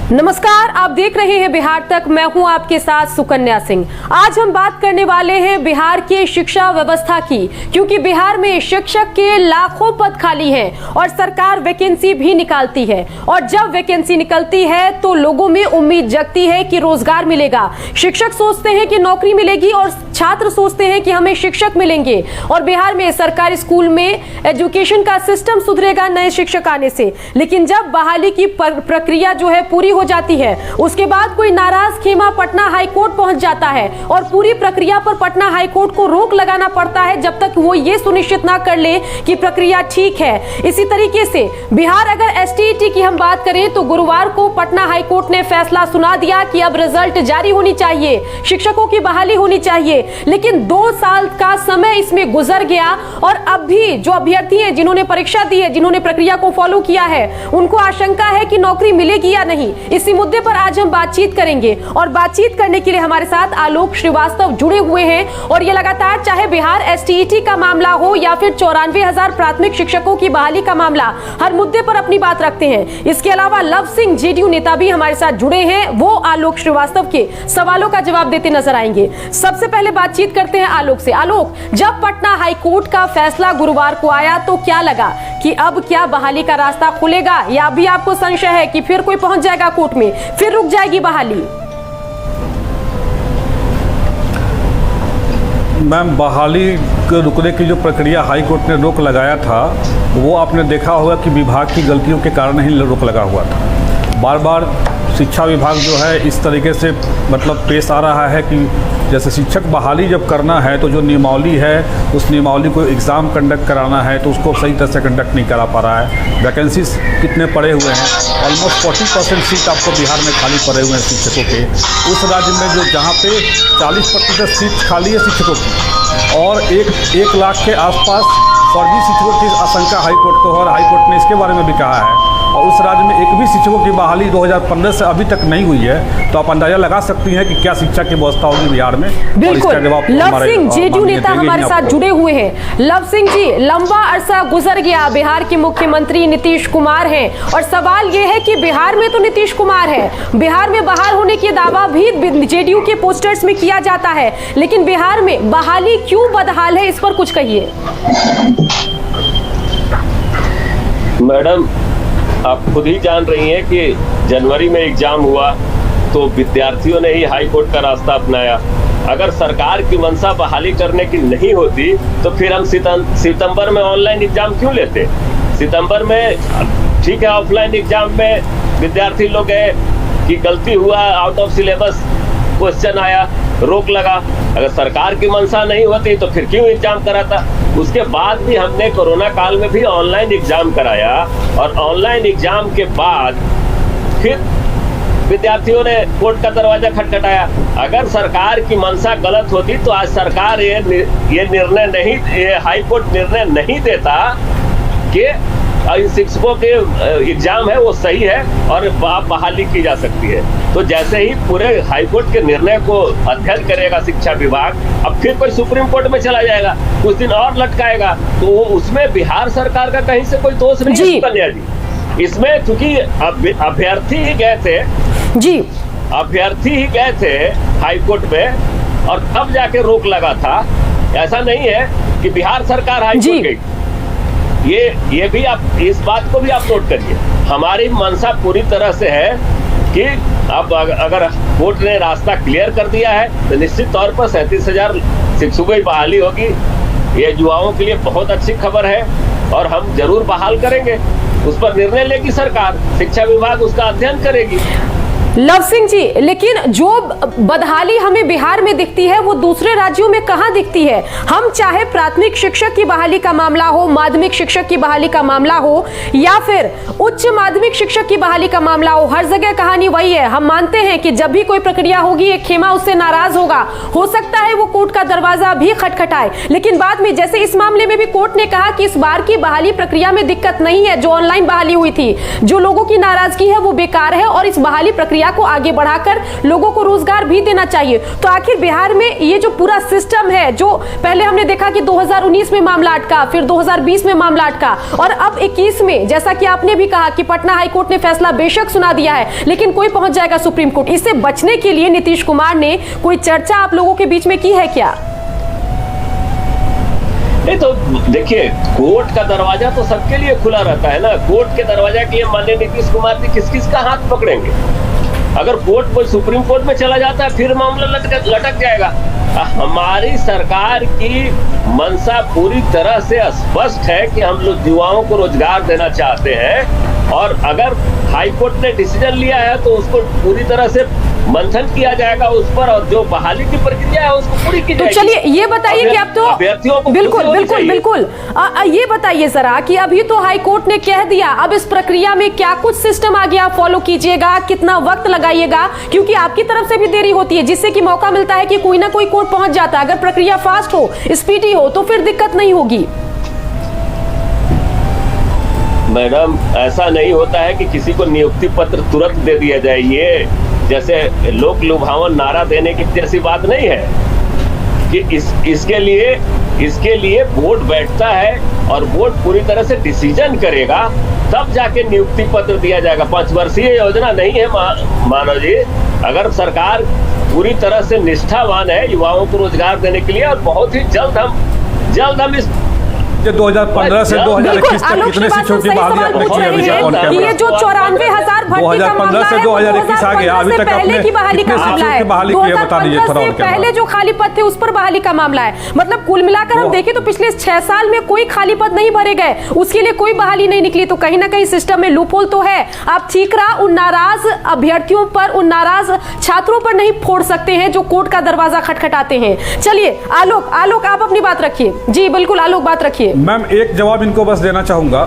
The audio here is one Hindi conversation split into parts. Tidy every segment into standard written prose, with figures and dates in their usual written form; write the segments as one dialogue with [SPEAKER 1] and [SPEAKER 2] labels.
[SPEAKER 1] नमस्कार, आप देख रहे हैं बिहार तक। मैं हूं आपके साथ सुकन्या सिंह। आज हम बात करने वाले हैं बिहार के शिक्षा व्यवस्था की, क्योंकि बिहार में शिक्षक के लाखों पद खाली हैं और सरकार वैकेंसी भी निकालती है। और जब वैकेंसी निकलती है तो लोगों में उम्मीद जगती है कि रोजगार मिलेगा। शिक्षक सोचते हैं कि नौकरी मिलेगी और छात्र सोचते हैं कि हमें शिक्षक मिलेंगे। और बिहार में सरकारी स्कूल में एजुकेशन का सिस्टम सुधरेगा नए शिक्षक आने से। लेकिन जब बहाली की प्रक्रिया जो है पूरी हो जाती है, उसके बाद कोई नाराज खेमा पटना हाई कोर्ट पहुंच जाता है और पूरी प्रक्रिया पर पटना हाई कोर्ट को रोक लगाना पड़ता है जब तक वो ये सुनिश्चित ना कर ले कि प्रक्रिया ठीक है। इसी तरीके से बिहार अगर एसटीईटी की हम बात करें तो गुरुवार को पटना हाई कोर्ट ने फैसला सुना दिया कि अब रिजल्ट जारी होनी चाहिए, शिक्षकों की बहाली होनी चाहिए। लेकिन 2 साल का समय इसमें गुजर गया और अब भी जो अभ्यर्थी हैं, जिन्होंने परीक्षा दी है, जिन्होंने प्रक्रिया को फॉलो किया है, उनको आशंका है कि नौकरी मिलेगी या नहीं। इसी मुद्दे पर आज हम बातचीत करेंगे और बातचीत करने के लिए हमारे साथ आलोक श्रीवास्तव जुड़े हुए हैं। और ये लगातार चाहे बिहार एसटीईटी का मामला हो या फिर 94,000 प्राथमिक शिक्षकों की बहाली का मामला, हर मुद्दे पर अपनी बात रखते हैं। इसके अलावा लव सिंह जेडीयू नेता भी हमारे साथ जुड़े हैं, वो आलोक श्रीवास्तव के सवालों का जवाब देते नजर आएंगे। सबसे पहले बातचीत करते हैं आलोक से। आलोक, जब पटना हाई कोर्ट का फैसला गुरुवार को आया तो क्या लगा कि अब क्या बहाली का रास्ता खुलेगा, या अभी आपको संशय है कि फिर कोई पहुंच जाएगा कोर्ट में, फिर रुक जाएगी बहाली?
[SPEAKER 2] मैम, बहाली के रुकने की जो प्रक्रिया हाई कोर्ट ने रोक लगाया था, वो आपने देखा होगा कि विभाग की गलतियों के कारण ही रोक लगा हुआ था। बार बार शिक्षा विभाग जो है इस तरीके से पेश आ रहा है कि जैसे शिक्षक बहाली जब करना है तो जो नियमावली है, उस नियमावली को एग्ज़ाम कंडक्ट कराना है तो उसको सही तरह से कंडक्ट नहीं करा पा रहा है। वैकेंसीज कितने पड़े हुए हैं, ऑलमोस्ट 40% सीट आपको बिहार में खाली पड़े हुए हैं शिक्षकों के। उस राज्य में जो जहाँ पे 40% सीट खाली है शिक्षकों की और 1 लाख के आसपास फर्जी शिक्षकों की आशंका हाईकोर्ट को, और हाईकोर्ट ने इसके बारे में भी कहा है। और उस राज्य में एक भी शिक्षकों की बहाली 2015 से अभी तक नहीं हुई है, तो आप अंदाजा लगा सकती हैं कि क्या शिक्षा की व्यवस्था होगी बिहार में।
[SPEAKER 1] बिल्कुल। लव सिंह जेडीयू नेता हमारे साथ जुड़े हुए हैं। लव सिंह जी, लंबा अरसा गुजर गया, बिहार के मुख्यमंत्री नीतीश कुमार हैं और सवाल ये है कि बिहार में तो नीतीश कुमार है, बिहार में बहाल होने के दावा भी जेडीयू के पोस्टर्स में किया जाता है, लेकिन बिहार में बहाली क्यों बदहाल है, इस पर कुछ कहिए।
[SPEAKER 3] मैडम, आप खुद ही जान रही हैं कि जनवरी में एग्जाम हुआ तो विद्यार्थियों ने ही हाई कोर्ट का रास्ता अपनाया। अगर सरकार की मंशा बहाली करने की नहीं होती तो फिर हम सितंबर में ऑनलाइन एग्जाम क्यों लेते। सितंबर में ठीक है, ऑफलाइन एग्जाम में विद्यार्थी लोग गए कि गलती हुआ, आउट ऑफ सिलेबस क्वेश्चन आया, रोक लगा। अगर सरकार की मंशा नहीं होती तो फिर क्यों एग्जाम कराता। उसके बाद भी हमने कोरोना काल में भी ऑनलाइन एग्जाम कराया और ऑनलाइन एग्जाम के बाद फिर विद्यार्थियों ने कोर्ट का दरवाजा खटखटाया। अगर सरकार की मंशा गलत होती तो आज सरकार ये निर्णय नहीं, ये हाई कोर्ट निर्णय नहीं देता कि शिक्षकों के एग्जाम है वो सही है और बहाली की जा सकती है। तो जैसे ही पूरे हाईकोर्ट के निर्णय को अध्ययन करेगा शिक्षा विभाग, अब फिर कोई सुप्रीम कोर्ट में चला जाएगा, कुछ दिन और लटकाएगा, तो उसमें बिहार सरकार का कहीं से कोई दोष नहीं है कन्या जी। इसमें क्योंकि अभ्यर्थी ही गए थे जी, अभ्यर्थी ही गए थे हाईकोर्ट में और तब जाके रोक लगा था। ऐसा नहीं है कि बिहार सरकार हाईकोर्ट गई। ये भी आप इस बात को भी आप नोट करिए। हमारी मंशा पूरी तरह से है कि अब अगर कोर्ट ने रास्ता क्लियर कर दिया है तो निश्चित तौर पर 37,000 शिक्षकों की बहाली होगी। ये युवाओं के लिए बहुत अच्छी खबर है और हम जरूर बहाल करेंगे। उस पर निर्णय लेगी सरकार, शिक्षा विभाग उसका अध्ययन करेगी।
[SPEAKER 1] लव सिंह जी, लेकिन जो बदहाली हमें बिहार में दिखती है वो दूसरे राज्यों में कहां दिखती है? हम चाहे प्राथमिक शिक्षक की बहाली का मामला हो, माध्यमिक शिक्षक की बहाली का मामला हो या फिर उच्च माध्यमिक शिक्षक की बहाली का मामला हो, हर जगह कहानी वही है। हम मानते हैं कि जब भी कोई प्रक्रिया होगी एक खेमा उससे नाराज होगा, हो सकता है वो कोर्ट का दरवाजा भी खटखटाए, लेकिन बाद में जैसे इस मामले में भी कोर्ट ने कहा कि इस बार की बहाली प्रक्रिया में दिक्कत नहीं है, जो ऑनलाइन बहाली हुई थी, जो लोगों की नाराजगी है वो बेकार है और इस बहाली प्रक्रिया प्रक्रिया को आगे बढ़ाकर लोगों को रोजगार भी देना चाहिए। तो आखिर बिहार में ये जो पूरा सिस्टम है, जो पहले हमने देखा कि 2019 में मामला अटका, फिर 2020 में मामला अटका और अब 21 में, जैसा कि आपने भी कहा कि पटना हाईकोर्ट ने फैसला बेशक सुना दिया है, लेकिन कोई पहुंच जाएगा सुप्रीम कोर्ट। इससे बचने के लिए नीतीश कुमार ने कोई चर्चा आप लोगों के बीच में की है क्या?
[SPEAKER 3] नहीं तो देखिए, कोर्ट का दरवाजा तो सबके लिए खुला रहता है ना। कोर्ट के दरवाजा के लिए माननीय नीतीश कुमार जी किस किस का हाथ पकड़ेंगे? अगर कोर्ट को सुप्रीम कोर्ट में चला जाता है फिर मामला लटक जाएगा। हमारी सरकार की मंशा पूरी तरह से स्पष्ट है कि हम लोग युवाओं को रोजगार देना चाहते हैं, और अगर हाईकोर्ट ने डिसीजन लिया है तो उसको पूरी तरह से मंथन किया जाएगा उस पर, और जो बहाली की प्रक्रिया है उसको पूरी की जाएगी।
[SPEAKER 1] तो चलिए ये बताइए कि अब तो
[SPEAKER 3] अभ्यर्थियों को
[SPEAKER 1] बिल्कुल ये बताइए जरा कि अभी तो हाईकोर्ट ने कह दिया, अब इस प्रक्रिया में क्या कुछ सिस्टम आ गया, फॉलो कीजिएगा, कितना वक्त लगाइएगा? क्योंकि आपकी तरफ से भी देरी होती है, जिससे कि मौका मिलता है कि कोई ना कोई कोर्ट पहुंच जाता है। अगर प्रक्रिया फास्ट हो, स्पीडी हो, तो फिर दिक्कत नहीं होगी।
[SPEAKER 3] मैडम, ऐसा नहीं होता है कि किसी को नियुक्ति पत्र तुरंत दे दिया जाए। ये जैसे लोक लुभावन नारा देने की जैसी बात नहीं है कि इसके लिए बोर्ड बैठता है और बोर्ड पूरी तरह से डिसीजन करेगा, तब जाके नियुक्ति पत्र दिया जाएगा। 5 वर्षीय योजना नहीं है मानव जी। अगर सरकार पूरी तरह से निष्ठावान है युवाओं को रोजगार देने के लिए, और बहुत ही जल्द हम इस
[SPEAKER 2] 2015 से 2021 तक कितने शिक्षकों की बहाली?
[SPEAKER 1] ये जो 94,000 भर्ती का मामला है,
[SPEAKER 2] 2021 आ गया, अभी तक
[SPEAKER 1] पहले की बहाली का मामला है। 2015 से पहले जो खाली पद थे उस पर बहाली का मामला है। मतलब कुल मिलाकर हम देखें तो पिछले 6 साल में कोई खाली पद नहीं भरे गए, उसके लिए कोई बहाली नहीं निकली। तो कहीं ना कहीं सिस्टम में लूपहोल तो है। आप ठीकरा उन नाराज अभ्यर्थियों पर, उन नाराज छात्रों पर नहीं फोड़ सकते हैं जो कोर्ट का दरवाजा खटखटाते हैं। चलिए आलोक आप अपनी बात रखिए। जी बिल्कुल आलोक, बात रखिए।
[SPEAKER 2] मैम, एक जवाब इनको बस देना चाहूँगा।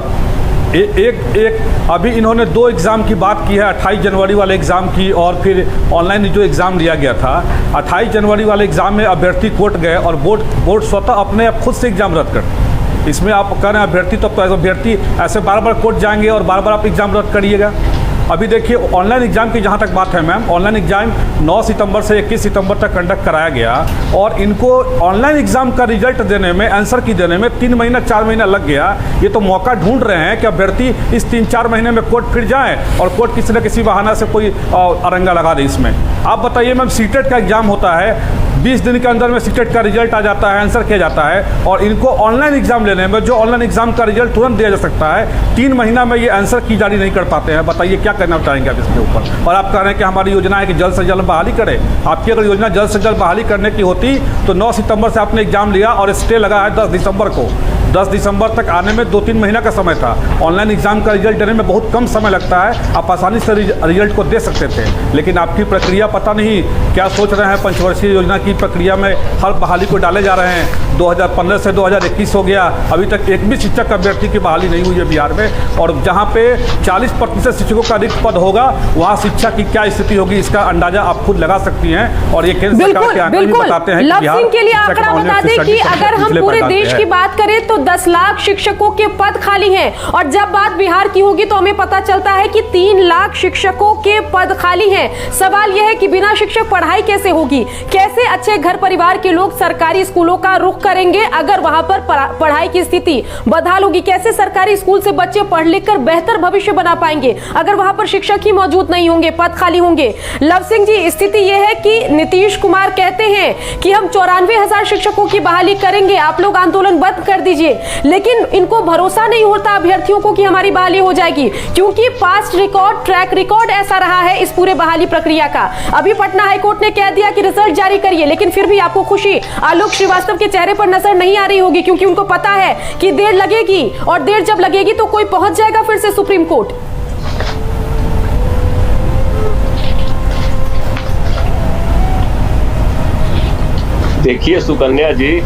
[SPEAKER 2] अभी इन्होंने 2 एग्ज़ाम की बात की है, 28 जनवरी वाले एग्ज़ाम की और फिर ऑनलाइन जो एग्ज़ाम लिया गया था। 28 जनवरी वाले एग्ज़ाम में अभ्यर्थी कोर्ट गए और बोर्ड स्वतः अपने खुद से एग्ज़ाम रद्द कर। इसमें आप कह रहे हैं अभ्यर्थी, तो अभ्यर्थी ऐसे बार कोर्ट जाएंगे और बार आप एग्ज़ाम रद्द करिएगा। अभी देखिए ऑनलाइन एग्ज़ाम की जहाँ तक बात है मैम, ऑनलाइन एग्ज़ाम 9 सितंबर से 21 सितंबर तक कंडक्ट कराया गया, और इनको ऑनलाइन एग्ज़ाम का रिजल्ट देने में, आंसर की देने में 3 महीना 4 महीना लग गया। ये तो मौका ढूंढ रहे हैं कि अभ्यर्थी इस 3-4 महीने में कोर्ट फिर जाएँ और कोर्ट किसी न किसी बहाना से कोई अरंगा लगा दे इसमें। आप बताइए मैम, सीटेट का एग्ज़ाम होता है, 20 दिन के अंदर में सीटेट का रिजल्ट आ जाता है, आंसर किया जाता है, और इनको ऑनलाइन एग्ज़ाम लेने में, जो ऑनलाइन एग्ज़ाम का रिजल्ट तुरंत दिया जा सकता है, 3 महीना में ये आंसर की जारी नहीं कर पाते हैं। बताइए क्या करना चाहेंगे आप इसके ऊपर? और आप कह रहे हैं कि हमारी योजना है कि जल्द से जल्द बहाली करें। आपकी अगर योजना जल्द से जल्द बहाली करने की होती तो 9 सितंबर से आपने एग्ज़ाम लिया और स्टे लगा है 10 दिसंबर को। 10 दिसंबर तक आने में 2-3 महीना का समय था। ऑनलाइन एग्ज़ाम का रिजल्ट देने में बहुत कम समय लगता है, आप आसानी से रिजल्ट को दे सकते थे। लेकिन आपकी प्रक्रिया पता नहीं क्या सोच रहे हैं। पंचवर्षीय योजना की प्रक्रिया में हर बहाली को डाले जा रहे हैं। 2015 से 2021 हो गया, अभी तक एक भी शिक्षक अभ्यर्थी की बहाली नहीं हुई है बिहार में। और जहाँ पे 40% शिक्षकों का रिक्त पद होगा, वहाँ शिक्षा की क्या स्थिति होगी इसका अंदाजा आप खुद लगा सकती हैं। और ये केंद्र सरकार के आंकड़े भी बताते हैं कि बिहार
[SPEAKER 1] के लिए आंकड़ा बता दें कि अगर हम पूरे देश की बात करें तो 10 लाख शिक्षकों के पद खाली हैं, और जब बात बिहार की होगी तो हमें पता चलता है कि 3 लाख शिक्षकों के पद खाली हैं। सवाल यह है कि बिना शिक्षक पढ़ाई कैसे होगी? कैसे अच्छे घर परिवार के लोग सरकारी स्कूलों का रुख करेंगे अगर वहां पर पढ़ाई की स्थिति बदहाल होगी? कैसे सरकारी स्कूल से बच्चे पढ़ लिख कर बेहतर भविष्य बना पाएंगे अगर वहां पर शिक्षक ही मौजूद नहीं होंगे, पद खाली होंगे? लव सिंह जी, स्थिति यह है कि नीतीश कुमार कहते हैं कि हम 94,000 शिक्षकों की बहाली करेंगे, आप लोग आंदोलन बंद कर दीजिए, लेकिन इनको भरोसा नहीं होता अभ्यर्थियों को कि हमारी बहाली हो जाएगी, क्योंकि पास्ट रिकॉर्ड, ट्रैक रिकॉर्ड ऐसा रहा है इस पूरे बहाली प्रक्रिया का। अभी पटना हाईकोर्ट ने कह दिया कि रिजल्ट जारी करिए, लेकिन फिर भी आपको खुशी आलोक श्रीवास्तव के चेहरे पर नजर नहीं आ रही होगी, क्योंकि उनको पता है कि देर लगेगी, और देर जब लगेगी तो कोई पहुंच जाएगा फिर से सुप्रीम कोर्ट।
[SPEAKER 3] देखिए सुकन्या जी,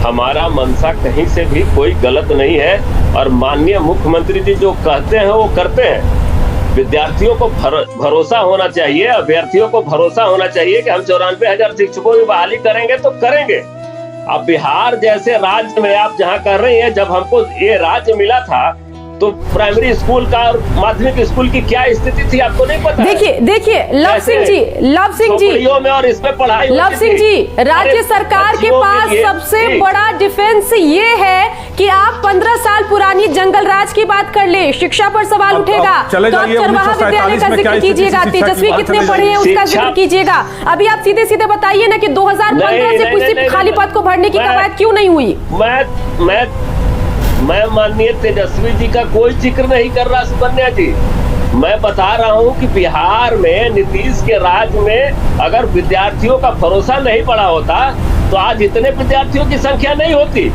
[SPEAKER 3] हमारा मंशा कहीं से भी कोई गलत नहीं है, और माननीय मुख्यमंत्री जी जो कहते हैं वो करते हैं। विद्यार्थियों को भरोसा होना चाहिए, अभ्यर्थियों को भरोसा होना चाहिए कि हम 94,000 शिक्षकों की बहाली करेंगे तो करेंगे। अब बिहार जैसे राज्य में आप जहां कर रही हैं, जब हमको ये राज्य मिला था तो प्राइमरी स्कूल का और माध्यमिक स्कूल की क्या स्थिति थी आपको नहीं पता?
[SPEAKER 1] देखिए लव सिंह जी
[SPEAKER 3] में और इसमें पढ़ाई
[SPEAKER 1] लव सिंह जी, राज्य सरकार के पास सबसे बड़ा डिफेंस ये है कि आप 15 साल पुरानी जंगल राज की बात कर ले, शिक्षा पर सवाल उठेगा तो आप चरवाहा विद्यालय का जिक्र कीजिएगा, तेजस्वी कितने पढ़े हैं उसका जिक्र कीजिएगा। अभी आप सीधे सीधे बताइए ना कि 2015 से किसी खाली पद को भरने की कवायद क्यों नहीं हुई?
[SPEAKER 3] मैं माननीय तेजस्वी जी का कोई जिक्र नहीं कर रहा सुकन्या जी। मैं बता रहा हूं कि बिहार में नीतीश के राज में अगर विद्यार्थियों का भरोसा नहीं पड़ा होता तो आज इतने विद्यार्थियों की संख्या नहीं होती,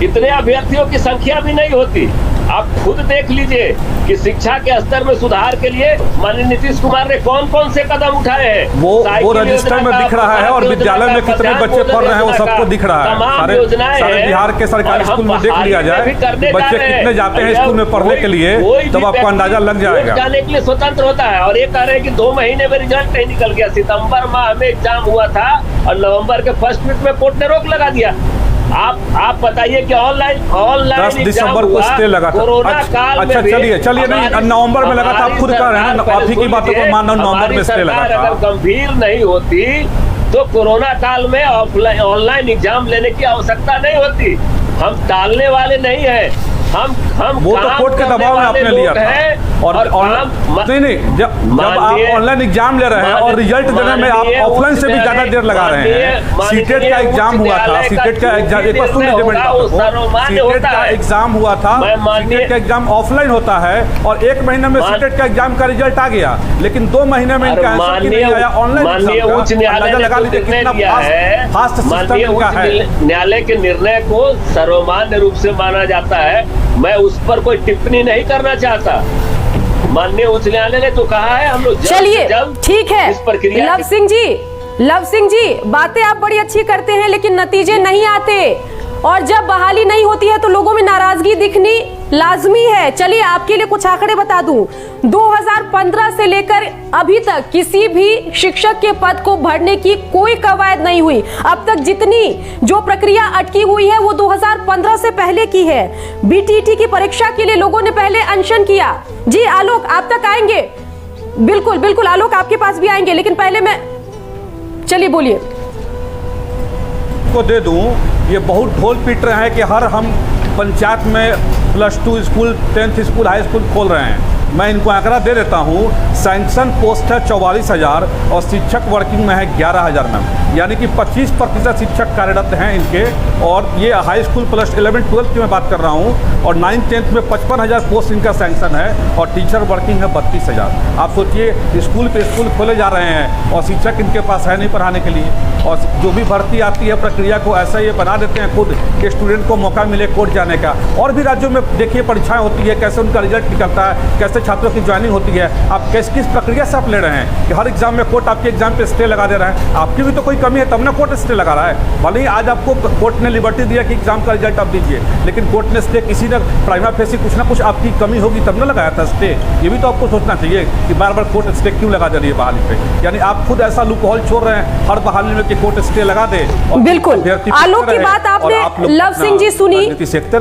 [SPEAKER 3] इतने अभ्यर्थियों की संख्या भी नहीं होती। आप खुद देख लीजिए कि शिक्षा के स्तर में सुधार के लिए माननीय नीतीश कुमार ने कौन कौन से कदम उठाए हैं।
[SPEAKER 2] वो रजिस्टर में दिख रहा है और विद्यालय में कितने बच्चे पढ़ रहे हैं वो सबको दिख रहा है। सारे बिहार के सरकारी स्कूल में देख लिया जाए बच्चे कितने जाते हैं स्कूल में पढ़ने के लिए, तब आपको अंदाजा लग जाएगा।
[SPEAKER 3] जाने के लिए स्वतंत्र होता है। और ये कह रहे हैं कि 2 महीने में रिजल्ट नहीं निकल गया। सितंबर माह में एग्जाम हुआ था और नवंबर के फर्स्ट वीक में कोर्ट ने रोक लगा दिया। आप बताइए कि ऑनलाइन
[SPEAKER 2] 10 दिसंबर को स्टे लगा था।
[SPEAKER 3] कोरोना काल में
[SPEAKER 2] चलिए नहीं, नवंबर में लगा था। आप खुद कह रहे हैं, आप ही की बातों को मानो, नवंबर में स्टे लगा था।
[SPEAKER 3] अगर गंभीर नहीं होती तो कोरोना काल में ऑनलाइन एग्जाम लेने की आवश्यकता नहीं होती। हम टालने वाले नहीं हैं। हम
[SPEAKER 2] वो तो कोर्ट के दबाव में आपने लिया था। और नहीं जब आप ऑनलाइन एग्जाम ले रहे हैं और रिजल्ट देने में आप ऑफलाइन से भी ज्यादा देर लगा रहे हैं। सीटेट का एग्जाम हुआ था, सीटेट का एग्जाम सीटेट का एग्जाम हुआ था, सीटेट का एग्जाम ऑफलाइन होता है और 1 महीने में सीटेट का एग्जाम का रिजल्ट आ गया, लेकिन 2 महीने में इनका आंसर नहीं आया ऑनलाइन।
[SPEAKER 3] उच्च न्यायालय ने लगा लीजिए कितना फास्ट सिस्टम का है। न्यायालय के निर्णय को सर्वमान्य रूप से माना जाता है। मैं उस पर कोई टिप्पणी नहीं करना चाहता। माननीय उच्च न्यायालय ने तो कहा है हम लोग
[SPEAKER 1] चलिए ठीक है। लव सिंह जी बातें आप बड़ी अच्छी करते हैं लेकिन नतीजे नहीं आते और जब बहाली नहीं होती है तो लोगों में नाराजगी दिखनी लाजमी है। चलिए आपके लिए कुछ आंकड़े बता दूं, 2015 से लेकर अभी तक किसी भी शिक्षक के पद को भरने की कोई कवायद नहीं हुई। अब तक जितनी जो प्रक्रिया अटकी हुई है वो 2015 से पहले की है। बीटीईटी की परीक्षा के लिए लोगों ने पहले अनशन किया। जी आलोक आप तक आएंगे, बिल्कुल आलोक आपके पास भी आएंगे, लेकिन पहले मैं चलिए बोलिए
[SPEAKER 2] को दे दूं। ये बहुत ढोल पीट रहे हैं कि हम पंचायत में +2 school, 10th school, high school खोल रहे हैं। मैं इनको आंकड़ा दे देता हूँ। सैंक्शन पोस्ट है 44,000 और शिक्षक वर्किंग में है 11,000 में, यानी कि 25% शिक्षक कार्यरत हैं इनके। और ये हाई स्कूल +11-12 की मैं बात कर रहा हूँ और 9th-10th में 55,000 पोस्ट इनका सैंक्शन है और टीचर वर्किंग है 32,000। आप सोचिए स्कूल पे स्कूल खोले जा रहे हैं और शिक्षक इनके पास है नहीं पढ़ाने के लिए। और जो भी भर्ती आती है प्रक्रिया को ऐसा ये बना देते हैं खुद कि स्टूडेंट को मौका मिले कोर्ट जाने का। और भी राज्यों में देखिए परीक्षाएं होती है, कैसे उनका रिजल्ट निकलता है, कैसे छात्रों की ज्वाइनिंग होती है। आप किस प्रक्रिया से आप ले रहे हैं कि हर एग्जाम में कोर्ट आपके एग्जाम पे स्टे लगा दे रहा है? आपकी भी तो कोई कमी है तब ना कोर्ट स्टे लगा रहा है। भले ही आज आपको कोर्ट ने लिबर्टी दिया कि एग्जाम का रिजल्ट आप दीजिए, लेकिन कोर्ट ने स्टे किसी ने प्राइमा फेसी कुछ ना कुछ आपकी कमी होगी तब ना लगाया था स्टे। ये भी तो आपको सोचना चाहिए कि बार बार कोर्ट स्टे क्यों लगा दे रही है बहाली पे। यानी आप खुद ऐसा लूप होल छोड़ रहे हैं हर बहाली में कि कोर्ट स्टे लगा दे।
[SPEAKER 1] बिल्कुल आलोक की बात आपने लव सिंह जी सुनी,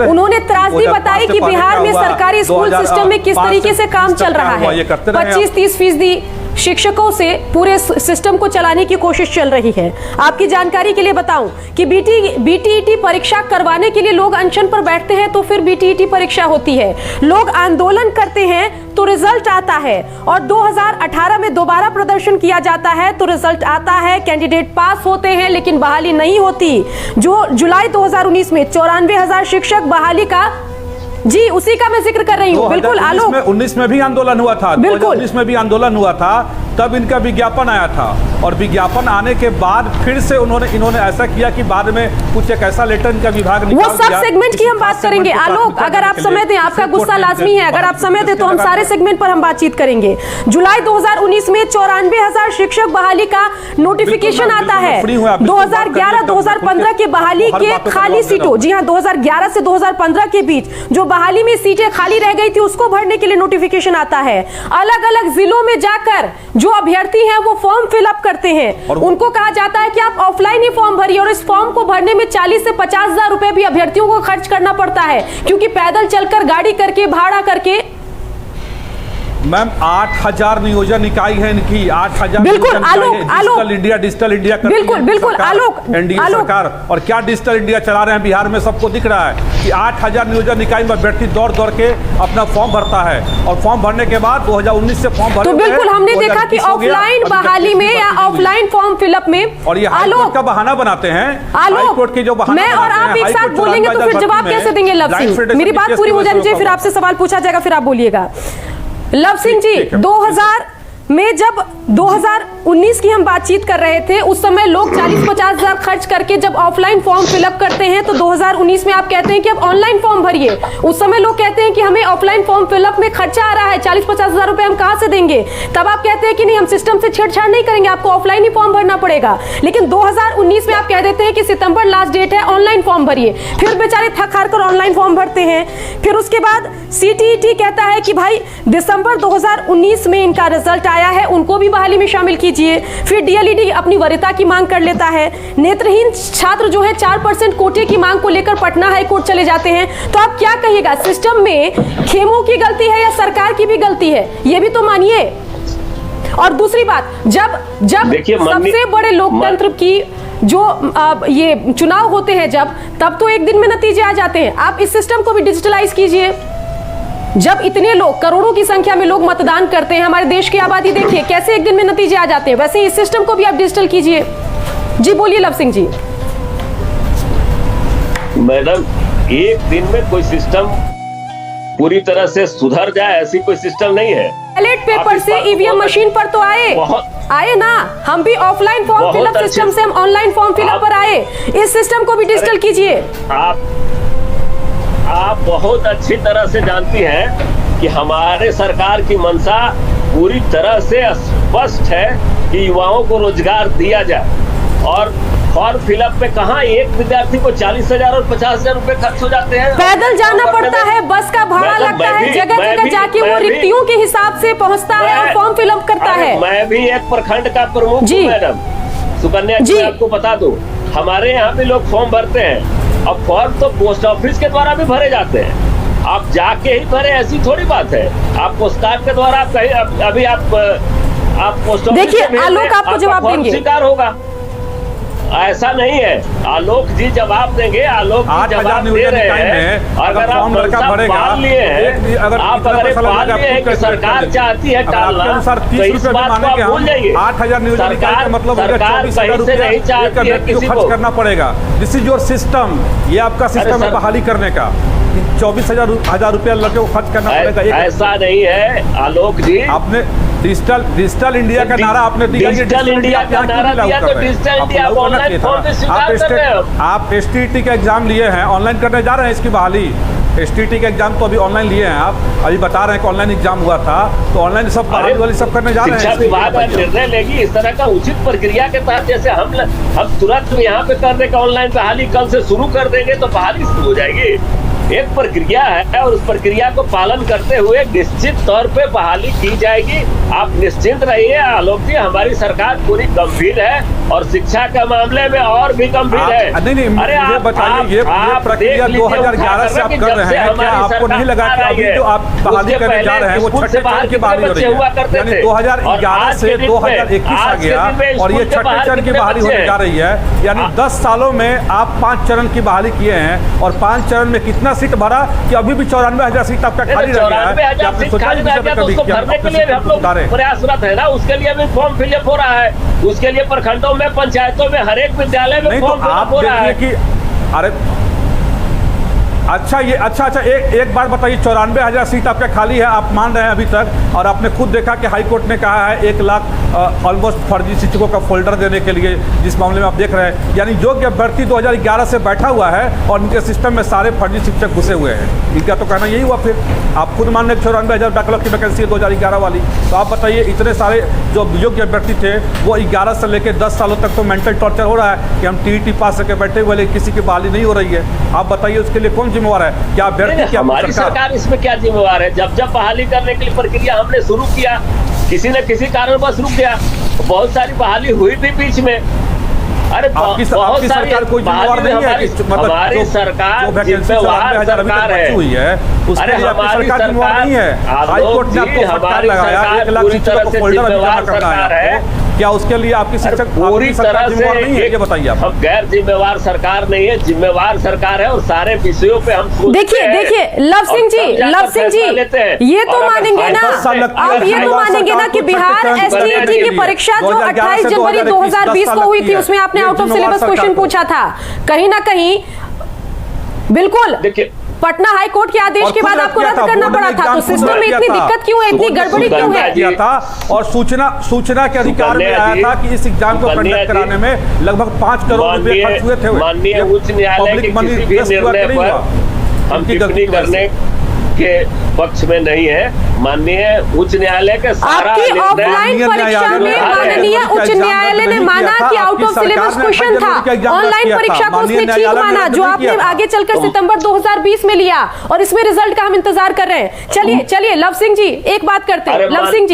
[SPEAKER 1] उन्होंने त्रासदी बताई कि बिहार में सरकारी स्कूल सिस्टम में किस तरीके से काम चल रहा है। 25-30% शिक्षकों से पूरे सिस्टम को चलाने की कोशिश चल रही है। आपकी जानकारी के लिए बताऊं कि बीटीईटी परीक्षा करवाने के लिए लोग अनशन पर बैठते हैं तो फिर बीटीईटी परीक्षा होती है। लोग आंदोलन करते हैं तो रिजल्ट आता है और 2018 में दोबारा प्रदर्शन किया जाता है तो रिजल्ट आता है, कैंडिडेट पास होते हैं लेकिन बहाली नहीं होती। जो जुलाई 2019 में 94,000 शिक्षक बहाली का जी उसी का मैं जिक्र कर रही हूँ। बिल्कुल आलोक
[SPEAKER 2] 19 में भी आंदोलन हुआ था, 2019 में भी आंदोलन हुआ था, तब इनका विज्ञापन आया था और विज्ञापन आने के बाद फिर से इन्होंने ऐसा किया कि बाद में कुछ एक ऐसा लेटर इनका विभाग निकाल दिया।
[SPEAKER 1] वो सब सेगमेंट की हम बात करेंगे आलोक, अगर आप समय दें, आपका गुस्सा लाजमी है, अगर आप समय दें तो हम सारे सेगमेंट पर हम बातचीत करेंगे। जुलाई 2019 में 94,000 शिक्षक बहाली का नोटिफिकेशन आता है। 2011-2015 के बहाली के खाली सीटों, जी हाँ 2011 से 2015 के बीच जो बहाली में सीटें खाली रह गई थी उसको भरने के लिए नोटिफिकेशन आता है। अलग अलग जिलों में जाकर जो जो अभ्यर्थी हैं वो फॉर्म फिलअप करते हैं, उनको कहा जाता है कि आप ऑफलाइन ही फॉर्म भरिए, और इस फॉर्म को भरने में 40 से 50 हजार रुपए भी अभ्यर्थियों को खर्च करना पड़ता है, क्योंकि पैदल चलकर, गाड़ी करके, भाड़ा करके।
[SPEAKER 2] मैम 8000 नियोजन इकाई है इनकी, 8000।
[SPEAKER 1] बिल्कुल आलोक,
[SPEAKER 2] डिजिटल इंडिया
[SPEAKER 1] बिल्कुल आलोक,
[SPEAKER 2] एनडीए सरकार, और क्या डिजिटल इंडिया चला रहे हैं बिहार में, सबको दिख रहा है कि 8000 नियोजन इकाई में अभ्यर्थी दौड़ दौड़ के अपना फॉर्म भरता है, और फॉर्म भरने के बाद 2019 से फॉर्म भरे,
[SPEAKER 1] तो बिल्कुल हमने देखा कि ऑफलाइन बहाली में या ऑफलाइन फॉर्म फिलअप में,
[SPEAKER 2] और ये हाईकोर्ट का बहाना बनाते हैं, हाईकोर्ट की जो बहाना,
[SPEAKER 1] मैं और आप एक साथ बोलेंगे तो फिर जवाब कैसे देंगे लव सिंह? मेरी बात पूरी हो जानी चाहिए, फिर आपसे सवाल पूछा जाएगा, फिर आप बोलिएगा। लव सिंह जी, 2000 में जब 2019 की हम बातचीत कर रहे थे, उस समय लोग 40-50 हजार खर्च करके जब ऑफलाइन फॉर्म फिलअप करते हैं, तो 2019 में आप कहते हैं कि अब ऑनलाइन फॉर्म भरिए। उस समय लोग कहते हैं कि हमें ऑफलाइन फॉर्म फिलअप में खर्चा आ रहा है, 40-50 हजार रुपए हम कहां से देंगे? तब आप कहते हैं कि नहीं, हम सिस्टम से छेड़छाड़ नहीं करेंगे, आपको ऑफलाइन ही फॉर्म भरना पड़ेगा। लेकिन 2019 में आप कह देते हैं कि सितंबर लास्ट डेट है, ऑनलाइन फॉर्म भरिए। फिर बेचारे थक हार कर ऑनलाइन फॉर्म भरते हैं। फिर उसके बाद सीटीईटी कहता है कि भाई दिसंबर 2019 में इनका रिजल्ट आया है, उनको भी बहाली में शामिल कीजिए। फिर डीएलईडी अपनी वरीयता की मांग कर लेता है। नेत्रहीन छात्र जो है 4% कोटे की मांग को लेकर पटना हाई कोर्ट चले जाते हैं। तो आप क्या कहिएगा, सिस्टम में खेमों की गलती है या सरकार की भी गलती है? ये भी तो मानिए। और दूसरी बात, जब सबसे बड़े लोकतंत्र की जो ये चुनाव होते हैं जब, तब तो एक दिन में नतीजे आ जाते हैं। आप इस सिस्टम को भी डिजिटलाइज कीजिए। जब इतने लोग, करोड़ों की संख्या में लोग मतदान करते हैं, हमारे देश की आबादी देखिए कैसे एक दिन में नतीजे आ जाते हैं, वैसे इस सिस्टम को भी आप डिजिटल कीजिए। जी बोलिए लव सिंह जी।
[SPEAKER 3] मैडम, एक दिन में कोई सिस्टम पूरी तरह से सुधर जाए ऐसी कोई सिस्टम नहीं है। बैलेट पेपर से ईवीएम मशीन पर तो आए ना, हम भी ऑफलाइन फॉर्म फिलअप सिस्टम से हम ऑनलाइन फॉर्म फिलअप पर आए। इस सिस्टम को भी डिजिटल कीजिए। आप बहुत अच्छी तरह से जानती हैं कि हमारे सरकार की मंशा पूरी तरह से स्पष्ट है कि युवाओं को रोजगार दिया जाए, और फॉर्म फिलअप में कहाँ एक विद्यार्थी को 40,000 और 50,000 रुपए खर्च हो जाते हैं। पैदल जाना पड़ता है, बस का भाड़ा लगता है, जगह जगह जाके वो रिक्तियों के हिसाब से पहुँचता है और फॉर्म फिलअप करता है। मैं भी एक प्रखंड का प्रमुख हूँ मैडम, सुकन्या जी, आपको बता दूं, हमारे यहाँ भी लोग फॉर्म भरते हैं। अब फॉर्म तो पोस्ट ऑफिस के द्वारा भी भरे जाते हैं, आप जाके ही भरे, ऐसी थोड़ी बात है। आप पोस्ट कार्ड के द्वारा आप कहीं, अभी आप पोस्ट ऑफिस, देखिए आलोक आपको जवाब देंगे, स्वीकार होगा। ऐसा नहीं है, आलोक जी जवाब देंगे। आलोक जी जवाब दे रहे हैं। अगर आप मान लिए हैं, आप अगर मान लिए हैं कि सरकार चाहती है टालना, तो इस बात को आप भूल जाइए।
[SPEAKER 2] 8000 नियोजन इकाई का मतलब 24,000 रुपया किसी को खर्च करना पड़ेगा। दिस इज योर सिस्टम, ये आपका सिस्टम है बहाली करने का। 24,000 रुपया लड़के को खर्च करना पड़ेगा।
[SPEAKER 3] ऐसा नहीं है आलोक जी,
[SPEAKER 2] आपने डिजिटल इंडिया का नारा आपने दिया,
[SPEAKER 3] डिजिटल इंडिया का नारा दिया, तो डिजिटल इंडिया ऑनलाइन फॉर्म पे स्वीकार कर रहे हो।
[SPEAKER 2] आप एसटीईटी का एग्जाम लिए हैं, ऑनलाइन करने जा रहे हैं इसकी बहाली। एसटीईटी का एग्जाम तो अभी ऑनलाइन लिए हैं, आप अभी बता रहे हैं कि ऑनलाइन एग्जाम हुआ था, तो ऑनलाइन सब बहाली वाली सब करने जा रहे हैं।
[SPEAKER 3] शिक्षा विभाग निर्णय लेगी इस तरह का उचित प्रक्रिया के तहत, जैसे हम तुरंत यहाँ पे करने का ऑनलाइन बहाली कल से शुरू कर देंगे तो बहाली शुरू हो जाएगी। एक प्रक्रिया है और उस प्रक्रिया को पालन करते हुए निश्चित तौर पे बहाली की जाएगी। आप निश्चिंत रहिए आलोक जी, हमारी सरकार पूरी गंभीर है और शिक्षा के मामले में और भी गंभीर है।
[SPEAKER 2] अरे आप बताइए, ये प्रक्रिया 2011 से आप कर रहे हैं, क्या आपको नहीं लगा कि अभी जो आप बहाली करने जा रहे हैं वो छठे चरण की बहाली हो रही है? यानी 2011 से 2021 आ गया और ये छठे चरण की बहाली होने जा रही है। यानी 10 सालों में आप 5 चरण की बहाली किए हैं, और 5 चरण में कितना सीट भरा कि अभी भी 94,000 सीट आपका खाली रह गया है।
[SPEAKER 3] भरने के लिए हम लोग प्रयासरत है ना, उसके लिए भी फॉर्म फिलअप हो रहा है, उसके लिए प्रखंडों में, पंचायतों में, हर एक विद्यालय में फॉर्म फिलअप हो रहा है
[SPEAKER 2] कि अरे अच्छा एक बार बताइए, 94,000 सीट आपका खाली है, आप मान रहे हैं अभी तक, और आपने खुद देखा कि हाई कोर्ट ने कहा है 1 लाख ऑलमोस्ट फर्जी शिक्षकों का फोल्डर देने के लिए, जिस मामले में आप देख रहे हैं। यानी योग्य अभ्यर्थी 2011 से बैठा हुआ है और इनके सिस्टम में सारे फर्जी शिक्षक घुसे हुए हैं। इनका तो कहना यही हुआ। फिर आप खुद मान रहे 94,000 बैकलॉग की वैकेंसी है 2011 वाली, तो आप बताइए इतने सारे जो योग्य अभ्यर्थी थे वो 11 से लेकर 10 सालों तक तो मेंटल टॉर्चर हो रहा है कि हम टीईटी पास करके बैठे हुए, लेकिन किसी की बहाली नहीं हो रही है। आप बताइए उसके लिए कौन जिम्मेवार है? क्या अभ्यर्थी, क्या
[SPEAKER 3] हमारी सरकार इसमें क्या जिम्मेवार है? जब बहाली करने के लिए प्रक्रिया हमने शुरू किया किसी न किसी कारणवश रुक गया। बहुत सारी बहाली हुई भी बीच में। अरे
[SPEAKER 2] आपकी सरकार कोई जिम्मेवार नहीं है कि
[SPEAKER 3] हमारी सरकार जिम्मेवार सरकार है।
[SPEAKER 2] अरे हमारी सरकार नहीं है। हाई कोर्ट ने आपको फटकार लगाया, 1 लाख शिक्षकों को फोल्डर अभी जमा करना है। क्या उसके लिए आपकी शिक्षक
[SPEAKER 3] पूरी तरह से
[SPEAKER 2] नहीं है? ये बताइए आप।
[SPEAKER 3] हम गैर जिम्मेवार सरकार नहीं है, जिम्मेवार सरकार है और सारे विषयों पे हम
[SPEAKER 1] देखिए लव सिंह जी, ये तो मानेंगे ना आप, ये तो मानेंगे ना कि बिहार एसटीईटी की परीक्षा जो 28 जनवरी 2020 को हुई थी उसमें आपने आउट ऑफ सिलेबस क्वेश्चन पूछा था। कहीं ना कहीं बिल्कुल
[SPEAKER 3] देखिए
[SPEAKER 1] पटना हाई कोर्ट के आदेश के बाद आपको रद्द करना पड़ा था। तो सिस्टम में इतनी दिक्कत क्यों है, इतनी गड़बड़ी क्यों है?
[SPEAKER 2] किया था और सूचना के अधिकार में आया था कि इस एग्जाम को कंडक्ट कराने में लगभग 5 करोड़ रुपए खर्च हुए थे।
[SPEAKER 3] माननीय उच्च न्यायालय के किसी भी निर्णय पर हम टिप्पणी करने के पक्ष में नहीं है। माननीय उच्च न्यायालय के सारा
[SPEAKER 1] आपकी ऑफलाइन परीक्षा में माननीय उच्च न्यायालय ने माना कि आउट ऑफ सिलेबस क्वेश्चन था। ऑनलाइन परीक्षा को उसने ठीक माना, जो आपने आगे चलकर सितंबर 2020 में लिया और इसमें रिजल्ट का हम इंतजार कर रहे हैं। चलिए लव सिंह जी एक बात करते हैं। लव सिंह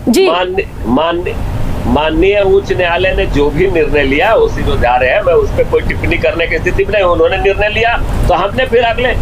[SPEAKER 1] जी
[SPEAKER 3] माननीय उच्च न्यायालय ने जो भी निर्णय लिया उसी को जा रहे हैं। मैं उस पर कोई टिप्पणी करने की स्थिति में नहीं। उन्होंने निर्णय लिया तो हमने फिर अगले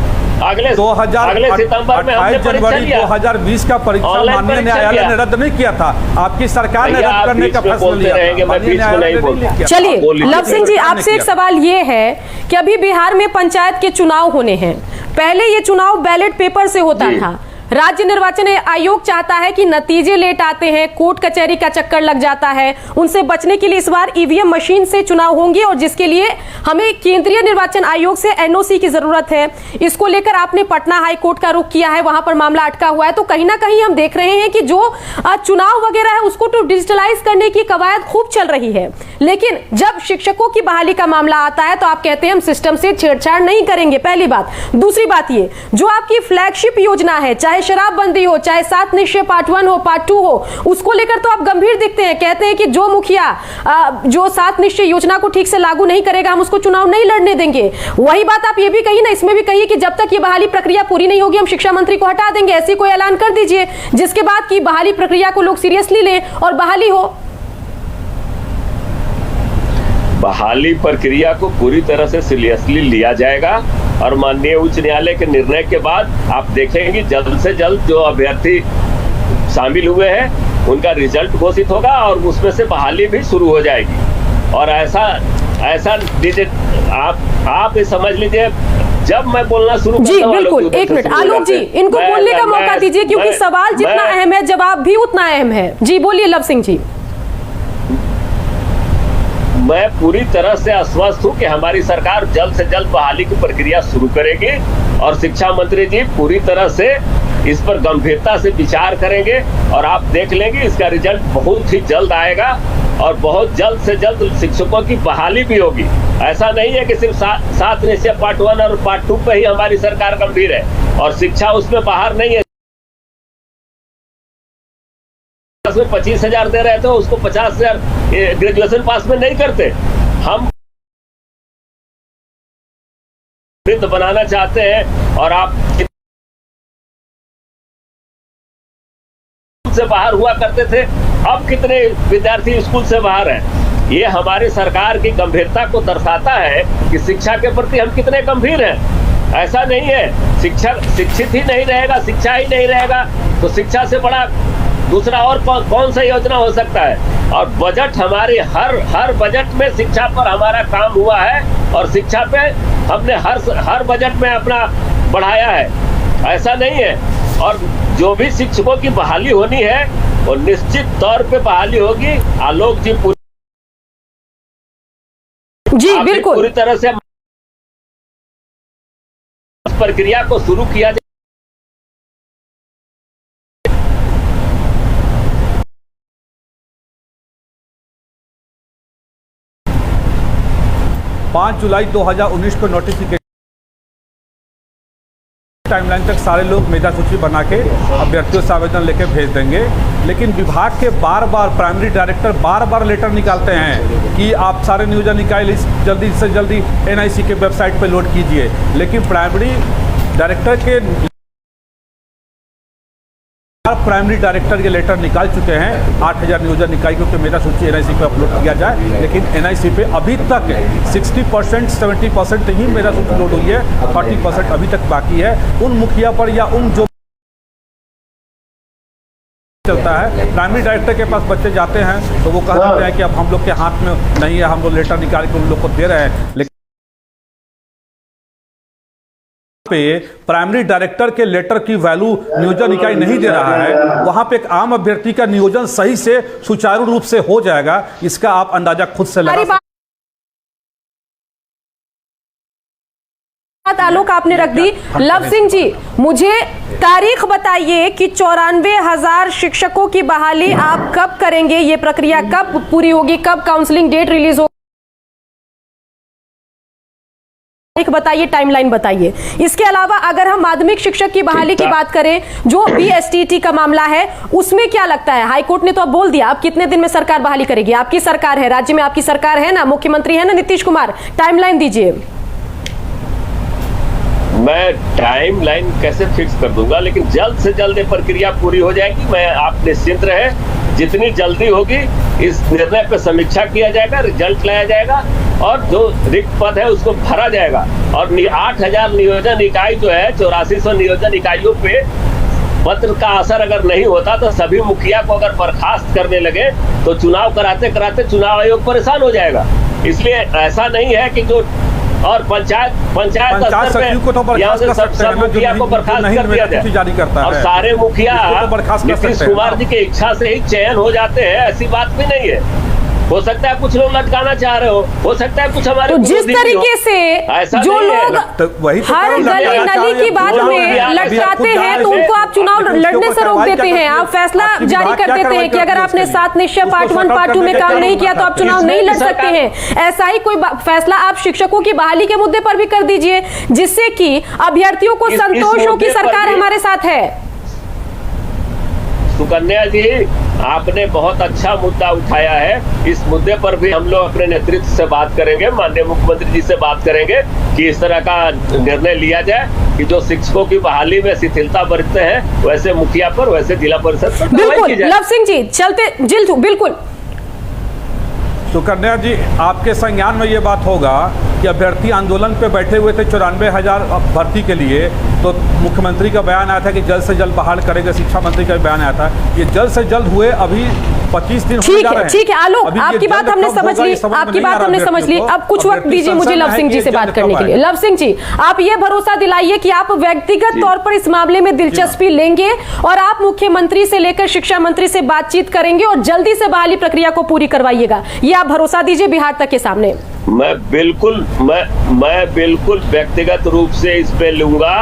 [SPEAKER 3] सितंबर में हमने परीक्षा लिया।
[SPEAKER 2] 2020 का परीक्षा माननीय न्यायालय ने रद्द नहीं किया था, आपकी सरकार ने रद्द करने का फैसला लिया।
[SPEAKER 1] चलिए लव सिंह जी, आपसे एक सवाल ये है कि अभी बिहार में पंचायत के चुनाव होने हैं। पहले ये चुनाव बैलेट पेपर से होता था। राज्य निर्वाचन आयोग चाहता है कि नतीजे लेट आते हैं, कोर्ट कचहरी का चक्कर लग जाता है, उनसे बचने के लिए इस बार ईवीएम मशीन से चुनाव होंगे और जिसके लिए हमें केंद्रीय निर्वाचन आयोग से एनओसी की जरूरत है। इसको लेकर आपने पटना हाई कोर्ट का रुख किया है, वहां पर मामला अटका हुआ है। तो कहीं ना कहीं हम देख रहे हैं कि जो चुनाव वगैरह है उसको तो डिजिटलाइज करने की कवायद खूब चल रही है, लेकिन जब शिक्षकों की बहाली का मामला आता है तो आप कहते हैं हम सिस्टम से छेड़छाड़ नहीं करेंगे। पहली बात। दूसरी बात, ये जो आपकी फ्लैगशिप योजना है, चाहे शराबबंदी हो, चाहे 7 निश्चय पार्ट 1 हो, पार्ट 2 हो, उसको लेकर तो आप गंभीर दिखते हैं। कहते हैं कि जो मुखिया जो 7 निश्चय योजना को ठीक से लागू नहीं करेगा हम उसको चुनाव नहीं लड़ने देंगे। वही बात आप ये भी कही ना, इसमें भी कही कि जब तक ये बहाली प्रक्रिया पूरी नहीं होगी हम शिक्षा मंत्री को हटा देंगे। ऐसी कोई ऐलान कर दीजिए जिसके बाद की बहाली प्रक्रिया को लोग सीरियसली लें और बहाली हो।
[SPEAKER 3] बहाली प्रक्रिया को पूरी तरह से सीरियसली लिया जाएगा और माननीय उच्च न्यायालय के निर्णय के बाद आप देखेंगे जल्द से जल्द जो अभ्यर्थी शामिल हुए हैं उनका रिजल्ट घोषित होगा और उसमें से बहाली भी शुरू हो जाएगी। और ऐसा आप समझ लीजिए, जब मैं बोलना शुरू
[SPEAKER 1] जी बिल्कुल, एक मिनट आलोक जी, इनको बोलने का मौका दीजिए क्योंकि सवाल जितना अहम है जवाब भी उतना अहम है। जी बोलिए लव सिंह जी।
[SPEAKER 3] मैं पूरी तरह से आश्वस्त हूं कि हमारी सरकार जल्द से जल्द बहाली की प्रक्रिया शुरू करेगी और शिक्षा मंत्री जी पूरी तरह से इस पर गंभीरता से विचार करेंगे और आप देख लेंगे इसका रिजल्ट बहुत ही जल्द आएगा और बहुत जल्द से जल्द शिक्षकों की बहाली भी होगी। ऐसा नहीं है कि सिर्फ 7 निश्चय पार्ट 1 और पार्ट 2 पे ही हमारी सरकार गंभीर है और शिक्षा उसमें बाहर नहीं है। 25,000 दे रहे थे उसको 50,000 ग्रेजुएशन पास में नहीं करते। हम बनाना चाहते हैं और आप से बाहर हुआ करते थे, अब कितने विद्यार्थी स्कूल से बाहर हैं। ये हमारी सरकार की गंभीरता को दर्शाता है कि शिक्षा के प्रति हम कितने गंभीर हैं। ऐसा नहीं है शिक्षित ही नहीं रहेगा, शिक्षा ही नहीं रहेगा तो शिक्षा से बड़ा दूसरा और कौन सा योजना हो सकता है। और बजट हमारी हर बजट में शिक्षा पर हमारा काम हुआ है और शिक्षा पे हमने हर बजट में अपना बढ़ाया है। ऐसा नहीं है। और जो भी शिक्षकों की बहाली होनी है वो निश्चित तौर पे बहाली होगी। आलोक जी
[SPEAKER 1] जी बिल्कुल
[SPEAKER 3] पूरी तरह से प्रक्रिया को शुरू किया जाए।
[SPEAKER 2] 5 जुलाई 2019 को नोटिफिकेशन टाइमलाइन तक सारे लोग मेधा सूची बना के अभ्यर्थियों से आवेदन लेके भेज देंगे। लेकिन विभाग के बार प्राइमरी डायरेक्टर बार लेटर निकालते हैं कि आप सारे नियोजन इकाई लिस्ट जल्दी से जल्दी NIC के वेबसाइट पे लोड कीजिए। लेकिन प्राइमरी डायरेक्टर के प्राइमरी डायरेक्टर के लेटर निकाल चुके हैं 8000 नियोजन इकाइयों के मेरा सूची एनआईसी पे अपलोड किया जाए, लेकिन एनआईसी पे अभी तक 60% 70% ही मेरा सूची लोड हुई है, 30% अभी तक बाकी है। उन मुखिया पर या उन जो चलता है प्राइमरी डायरेक्टर के पास बच्चे जाते हैं तो वो कह देते हैं कि अब हम लोग के हाथ में नहीं है, हम लोग लेटर निकाल के उन लोग को दे रहे हैं, लेकिन पे प्राइमरी डायरेक्टर के लेटर की वैल्यू नियोजन इकाई नहीं दे रहा है। वहां पे एक आम अभ्यर्थी का नियोजन सही से सुचारू रूप से हो जाएगा, इसका आप अंदाजा खुद से लगा सकते।
[SPEAKER 1] आलोक आपने रख दी। लव सिंह जी, मुझे तारीख बताइए कि 94,000 शिक्षकों की बहाली आप कब करेंगे, ये प्रक्रिया कब पूरी होगी, कब काउंसलिंग डेट रिलीज होगी, एक बताइए, टाइमलाइन बताइए। इसके अलावा अगर हम माध्यमिक शिक्षक की बहाली की बात करें, जो बीएसटीटी का मामला है, उसमें क्या लगता है? हाईकोर्ट ने तो अब बोल दिया, अब कितने दिन में सरकार बहाली करेगी? आपकी सरकार है, राज्य में आपकी सरकार है ना, मुख्यमंत्री है ना नीतीश कुमार, टाइमलाइन दीजिए।
[SPEAKER 3] मैं टाइमलाइन कैसे फिक्स कर दूंगा, लेकिन जल्द से जल्द ये प्रक्रिया पूरी हो जाएगी। मैं आप निश्चिंत रहे, जितनी जल्दी होगी इस निर्णय पर समीक्षा किया जाएगा, रिजल्ट लाया जाएगा और जो रिक्त पद है उसको भरा जाएगा। और 8000 नियोजन इकाई जो है, 8400 नियोजन इकाइयों पे पत्र का असर अगर नहीं होता तो सभी मुखिया को अगर बर्खास्त करने लगे तो चुनाव कराते कराते चुनाव आयोग परेशान हो जाएगा। इसलिए ऐसा नहीं है कि जो और पंचायत
[SPEAKER 2] सचिव को तो बर्खास्त कर सकते हैं,
[SPEAKER 3] मुखिया को बर्खास्त कर दिया जाए और सारे मुखिया नीतीश कुमार जी की इच्छा से ही चयन हो जाते हैं, ऐसी बात भी नहीं है। हो सकता है कुछ लोग लटकाना चाह रहे हो सकता है कुछ हमारे,
[SPEAKER 1] तो जिस तरीके से जो लोग हर गली नली की बात में लटकाते हैं तो उनको आप चुनाव लड़ने से रोक देते हैं, आप फैसला जारी कर देते हैं कि अगर आपने 7 निश्चय पार्ट 1 पार्ट 2 में काम नहीं किया तो आप चुनाव नहीं लड़ सकते हैं। ऐसा ही कोई फैसला आप शिक्षकों की बहाली के मुद्दे पर भी कर दीजिए, जिससे कि अभ्यर्थियों को संतोष हो कि सरकार हमारे साथ है।
[SPEAKER 3] सुकन्या जी, आपने बहुत अच्छा मुद्दा उठाया है। इस मुद्दे पर भी हम लोग अपने नेतृत्व से बात करेंगे, माननीय मुख्यमंत्री जी से बात करेंगे कि इस तरह का निर्णय लिया जाए कि जो शिक्षकों की बहाली में शिथिलता बरतते हैं वैसे मुखिया पर, वैसे जिला परिषद पर
[SPEAKER 1] बिल्कुल। लव सिंह जी, चलते बिल्कुल।
[SPEAKER 2] सुकन्या जी, आपके संज्ञान में ये बात होगा कि अभ्यर्थी आंदोलन पे बैठे हुए थे 94,000 भर्ती के लिए, तो मुख्यमंत्री का बयान आया था कि जल्द से जल्द बहाल करेंगे, शिक्षा मंत्री का बयान आया था, ये जल्द से जल्द हुए अभी 25 दिन हो जा रहे हैं।
[SPEAKER 1] ठीक है आलोक, आपकी बात हमने समझ ली, आपकी बात हमने समझ ली। अब कुछ वक्त दीजिए मुझे लव सिंह जी से बात करने के लिए। लव सिंह जी, आप ये भरोसा दिलाइए कि आप व्यक्तिगत तौर पर इस मामले में दिलचस्पी लेंगे और आप मुख्यमंत्री से लेकर शिक्षा मंत्री से बातचीत करेंगे और जल्दी से बहाली प्रक्रिया को पूरी करवाइएगा, ये आप भरोसा दीजिए बिहार तक के सामने।
[SPEAKER 3] मैं बिल्कुल व्यक्तिगत रूप से इस पे लूंगा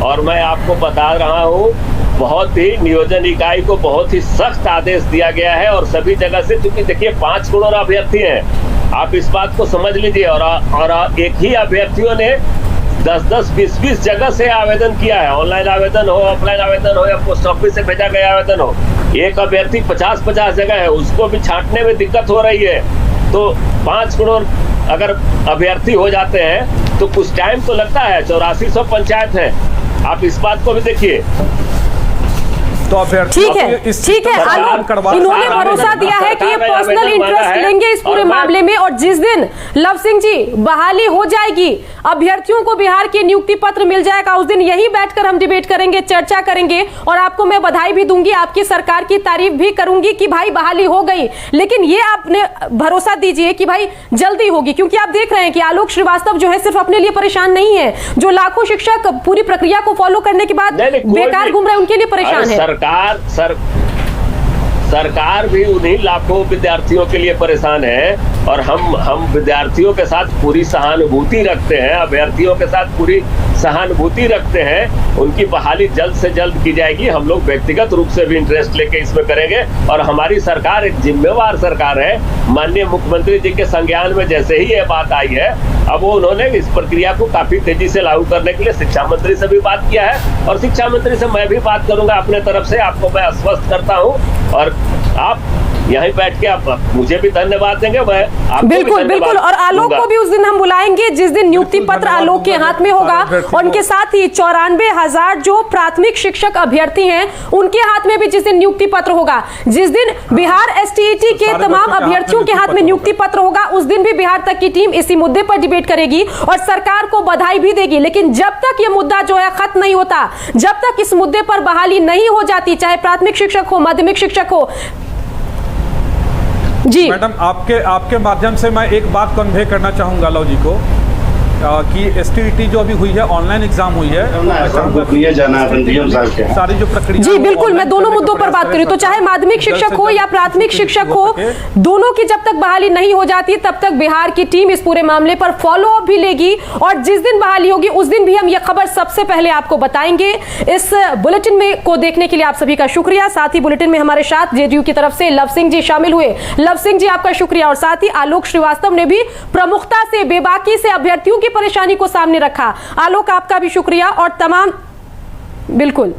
[SPEAKER 3] और मैं आपको बता रहा हूँ, बहुत ही नियोजन इकाई को बहुत ही सख्त आदेश दिया गया है और सभी जगह से, क्योंकि देखिए 5 करोड़ अभ्यर्थी हैं, आप इस बात को समझ लीजिए। और एक ही अभ्यर्थियों ने 10-10, 20-20 जगह से आवेदन किया है, ऑनलाइन आवेदन हो, ऑफलाइन आवेदन हो या पोस्ट ऑफिस से भेजा गया आवेदन हो। एक अभ्यर्थी 50-50 जगह है, उसको भी छांटने में दिक्कत हो रही है। तो 5 करोड़ अगर अभ्यर्थी हो जाते हैं तो कुछ टाइम तो लगता है, 8400 पंचायत है, आप इस बात को भी देखिए।
[SPEAKER 2] तो
[SPEAKER 1] ठीक है आलोक, इन्होंने भरोसा दिया है कि ये पर्सनल इंटरेस्ट लेंगे इस पूरे मामले में, और जिस दिन लव सिंह जी बहाली हो जाएगी, अभ्यर्थियों को बिहार के नियुक्ति पत्र मिल जाएगा, उस दिन यही बैठकर हम डिबेट करेंगे, चर्चा करेंगे और आपको मैं बधाई भी दूंगी, आपकी सरकार की तारीफ भी करूंगी कि भाई बहाली हो गई। लेकिन ये आपने भरोसा दीजिए कि भाई जल्दी होगी, क्योंकि आप देख रहे हैं कि आलोक श्रीवास्तव जो है सिर्फ अपने लिए परेशान नहीं है, जो लाखों शिक्षक पूरी प्रक्रिया को फॉलो करने के बाद बेकार घूम रहे हैं उनके लिए परेशान है।
[SPEAKER 3] सरकार भी उन्हीं लाखों विद्यार्थियों के लिए परेशान है और हम विद्यार्थियों के साथ पूरी सहानुभूति रखते हैं, अभ्यर्थियों के साथ पूरी सहानुभूति रखते हैं। उनकी बहाली जल्द से जल्द की जाएगी। हम लोग व्यक्तिगत रूप से भी इंटरेस्ट लेके इसमें करेंगे और हमारी सरकार एक जिम्मेवार सरकार है। माननीय मुख्यमंत्री जी के संज्ञान में जैसे ही ये बात आई है, अब वो उन्होंने इस प्रक्रिया को काफी तेजी से लागू करने के लिए शिक्षा मंत्री से भी बात किया है और शिक्षा मंत्री से मैं भी बात करूंगा अपने तरफ से, आपको मैं आश्वस्त करता हूं। और आप यहीं बैठ के आप मुझे भी धन्यवाद देंगे, मैं आपको भी
[SPEAKER 1] बिल्कुल
[SPEAKER 3] धन्यवाद
[SPEAKER 1] बिल्कुल, और आलोक
[SPEAKER 3] दूंगा।
[SPEAKER 1] को भी उस दिन हम बुलाएंगे जिस दिन नियुक्ति
[SPEAKER 2] बिल्कुल,
[SPEAKER 1] पत्र
[SPEAKER 2] धन्यवाद
[SPEAKER 1] आलोक के
[SPEAKER 2] दूंगा
[SPEAKER 1] हाथ में होगा,
[SPEAKER 2] सारे अभ्यर्थी
[SPEAKER 1] और उनके
[SPEAKER 2] को।
[SPEAKER 1] साथ ही 94,000 जो प्राथमिक शिक्षक अभ्यर्थी हैं उनके हाथ में भी जिस दिन नियुक्ति पत्र होगा, जिस दिन बिहार एसटीईटी के
[SPEAKER 2] सारे
[SPEAKER 1] तमाम
[SPEAKER 2] बच्चों के
[SPEAKER 1] अभ्यर्थियों के हाथ में नियुक्ति पत्र होगा, उस दिन भी बिहार तक की टीम इसी मुद्दे पर डिबेट करेगी और सरकार को बधाई भी देगी। लेकिन जब तक ये मुद्दा जो है खत्म नहीं होता, जब तक इस मुद्दे पर बहाली नहीं हो जाती, चाहे प्राथमिक शिक्षक हो, माध्यमिक शिक्षक हो। जी
[SPEAKER 2] मैडम, आपके माध्यम से मैं एक बात कन्वे करना चाहूंगा लव जी को कि एसटीईटी जो अभी हुई है, ऑनलाइन एग्जाम हुई है, सारी जो प्रक्रिया
[SPEAKER 1] जी बिल्कुल, मैं दोनों मुद्दों पर बात करूं तो चाहे माध्यमिक शिक्षक हो या प्राथमिक शिक्षक हो, दोनों की जब तक बहाली नहीं हो जाती तब तक बिहार की टीम इस पूरे मामले पर फॉलो अप भी लेगी, और जिस दिन बहाली होगी उस दिन भी हम ये खबर सबसे पहले आपको बताएंगे। इस बुलेटिन में को देखने के लिए आप सभी का शुक्रिया। साथ ही बुलेटिन में हमारे साथ जेडीयू की तरफ से लव सिंह जी शामिल हुए। लव सिंह जी आपका शुक्रिया, और साथ ही आलोक श्रीवास्तव ने भी प्रमुखता से बेबाकी से अभ्यर्थियों की परेशानी को सामने रखा। आलोक आपका भी शुक्रिया, और तमाम बिल्कुल